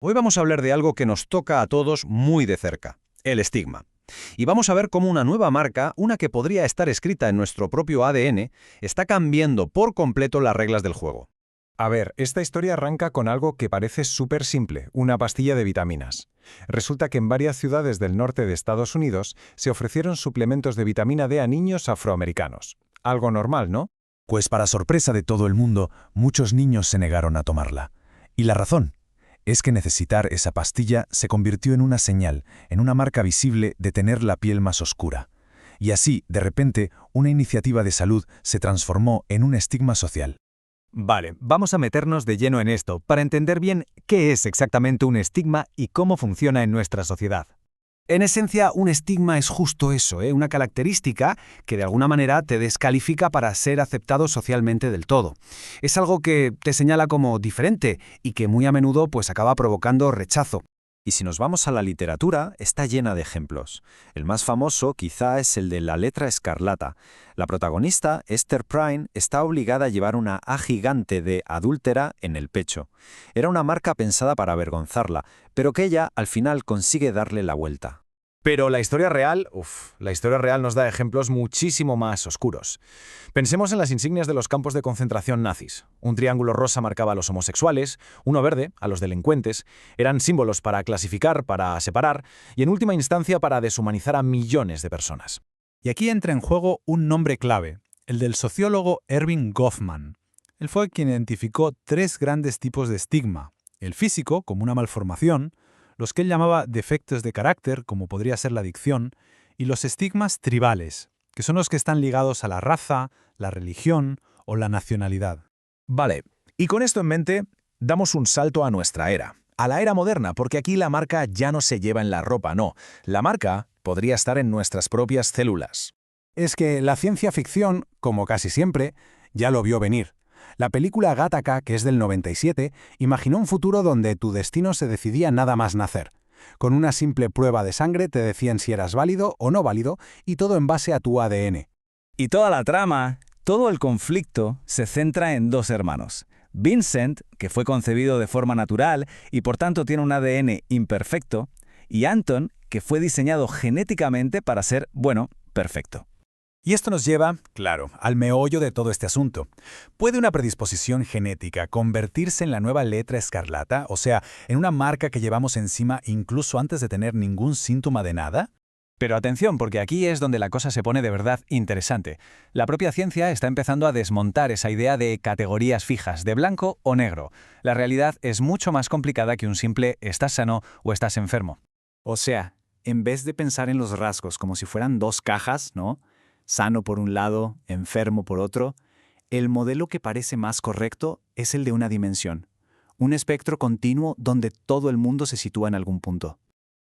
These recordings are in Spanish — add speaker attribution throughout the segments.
Speaker 1: Hoy vamos a hablar de algo que nos toca a todos muy de cerca, el estigma. Y vamos a ver cómo una nueva marca, una que podría estar escrita en nuestro propio ADN, está cambiando por completo las reglas del juego.
Speaker 2: A ver, esta historia arranca con algo que parece súper simple, una pastilla de vitaminas. Resulta que en varias ciudades del norte de Estados Unidos se ofrecieron suplementos de vitamina D a niños afroamericanos. Algo normal, ¿no?
Speaker 3: Pues para sorpresa de todo el mundo, muchos niños se negaron a tomarla. Y la razón es que necesitar esa pastilla se convirtió en una señal, en una marca visible de tener la piel más oscura. Y así, de repente, una iniciativa de salud se transformó en un estigma social.
Speaker 4: Vale, vamos a meternos de lleno en esto para entender bien qué es exactamente un estigma y cómo funciona en nuestra sociedad.
Speaker 1: En esencia, un estigma es justo eso, una característica que de alguna manera te descalifica para ser aceptado socialmente del todo. Es algo que te señala como diferente y que muy a menudo pues acaba provocando rechazo.
Speaker 5: Y si nos vamos a la literatura, está llena de ejemplos. El más famoso quizá es el de La letra escarlata. La protagonista, Esther Prynne, está obligada a llevar una A gigante de adúltera en el pecho. Era una marca pensada para avergonzarla, pero que ella al final consigue darle la vuelta.
Speaker 2: Pero la historia real nos da ejemplos muchísimo más oscuros. Pensemos en las insignias de los campos de concentración nazis. Un triángulo rosa marcaba a los homosexuales, uno verde a los delincuentes. Eran símbolos para clasificar, para separar y en última instancia para deshumanizar a millones de personas.
Speaker 6: Y aquí entra en juego un nombre clave, el del sociólogo Erving Goffman. Él fue quien identificó tres grandes tipos de estigma: el físico, como una malformación; los que él llamaba defectos de carácter, como podría ser la adicción; y los estigmas tribales, que son los que están ligados a la raza, la religión o la nacionalidad.
Speaker 2: Vale, y con esto en mente, damos un salto a nuestra era, a la era moderna, porque aquí la marca ya no se lleva en la ropa, no. La marca podría estar en nuestras propias células.
Speaker 6: Es que la ciencia ficción, como casi siempre, ya lo vio venir. La película Gattaca, que es del 97, imaginó un futuro donde tu destino se decidía nada más nacer. Con una simple prueba de sangre te decían si eras válido o no válido, y todo en base a tu ADN.
Speaker 4: Y toda la trama, todo el conflicto, se centra en dos hermanos. Vincent, que fue concebido de forma natural y por tanto tiene un ADN imperfecto, y Anton, que fue diseñado genéticamente para ser, perfecto.
Speaker 6: Y esto nos lleva, claro, al meollo de todo este asunto. ¿Puede una predisposición genética convertirse en la nueva letra escarlata, o sea, en una marca que llevamos encima incluso antes de tener ningún síntoma de nada?
Speaker 4: Pero atención, porque aquí es donde la cosa se pone de verdad interesante. La propia ciencia está empezando a desmontar esa idea de categorías fijas, de blanco o negro. La realidad es mucho más complicada que un simple «estás sano» o «estás enfermo».
Speaker 7: O sea, en vez de pensar en los rasgos como si fueran dos cajas, ¿no? Sano por un lado, enfermo por otro, el modelo que parece más correcto es el de una dimensión, un espectro continuo donde todo el mundo se sitúa en algún punto.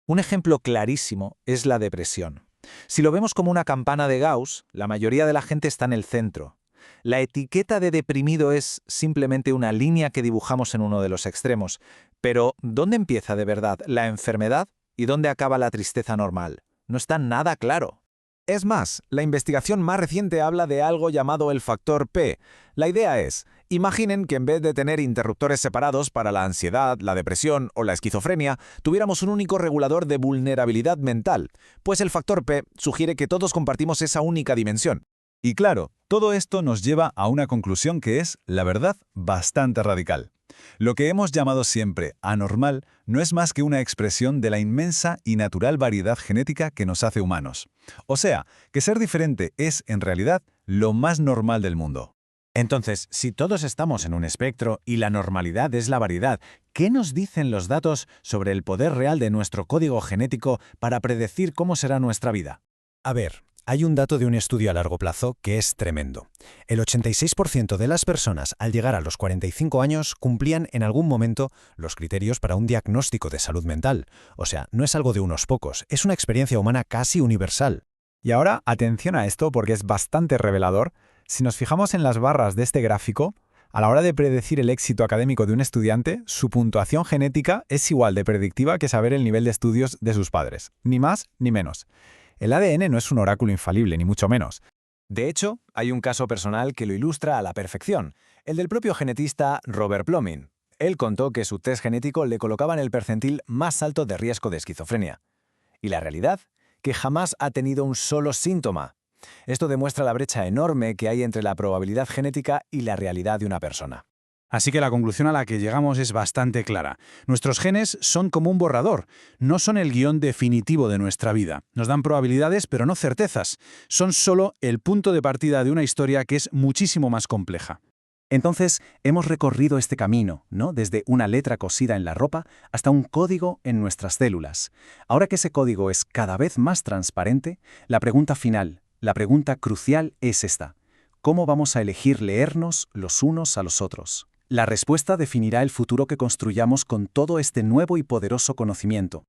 Speaker 5: Un ejemplo clarísimo es la depresión. Si lo vemos como una campana de Gauss, la mayoría de la gente está en el centro. La etiqueta de deprimido es simplemente una línea que dibujamos en uno de los extremos. Pero, ¿dónde empieza de verdad la enfermedad y dónde acaba la tristeza normal? No está nada claro.
Speaker 2: Es más, la investigación más reciente habla de algo llamado el factor P. La idea es, imaginen que en vez de tener interruptores separados para la ansiedad, la depresión o la esquizofrenia, tuviéramos un único regulador de vulnerabilidad mental, pues el factor P sugiere que todos compartimos esa única dimensión.
Speaker 3: Y claro, todo esto nos lleva a una conclusión que es, la verdad, bastante radical. Lo que hemos llamado siempre anormal no es más que una expresión de la inmensa y natural variedad genética que nos hace humanos. O sea, que ser diferente es, en realidad, lo más normal del mundo.
Speaker 2: Entonces, si todos estamos en un espectro y la normalidad es la variedad, ¿qué nos dicen los datos sobre el poder real de nuestro código genético para predecir cómo será nuestra vida?
Speaker 6: A ver, hay un dato de un estudio a largo plazo que es tremendo. El 86% de las personas al llegar a los 45 años cumplían en algún momento los criterios para un diagnóstico de salud mental. O sea, no es algo de unos pocos, es una experiencia humana casi universal.
Speaker 8: Y ahora, atención a esto porque es bastante revelador. Si nos fijamos en las barras de este gráfico, a la hora de predecir el éxito académico de un estudiante, su puntuación genética es igual de predictiva que saber el nivel de estudios de sus padres. Ni más ni menos. El ADN no es un oráculo infalible, ni mucho menos.
Speaker 2: De hecho, hay un caso personal que lo ilustra a la perfección, el del propio genetista Robert Plomin.
Speaker 5: Él contó que su test genético le colocaba en el percentil más alto de riesgo de esquizofrenia. Y la realidad, que jamás ha tenido un solo síntoma. Esto demuestra la brecha enorme que hay entre la probabilidad genética y la realidad de una persona.
Speaker 6: Así que la conclusión a la que llegamos es bastante clara. Nuestros genes son como un borrador, no son el guión definitivo de nuestra vida. Nos dan probabilidades, pero no certezas. Son solo el punto de partida de una historia que es muchísimo más compleja.
Speaker 4: Entonces, hemos recorrido este camino, ¿no? Desde una letra cosida en la ropa hasta un código en nuestras células. Ahora que ese código es cada vez más transparente, la pregunta final, la pregunta crucial es esta: ¿cómo vamos a elegir leernos los unos a los otros? La respuesta definirá el futuro que construyamos con todo este nuevo y poderoso conocimiento.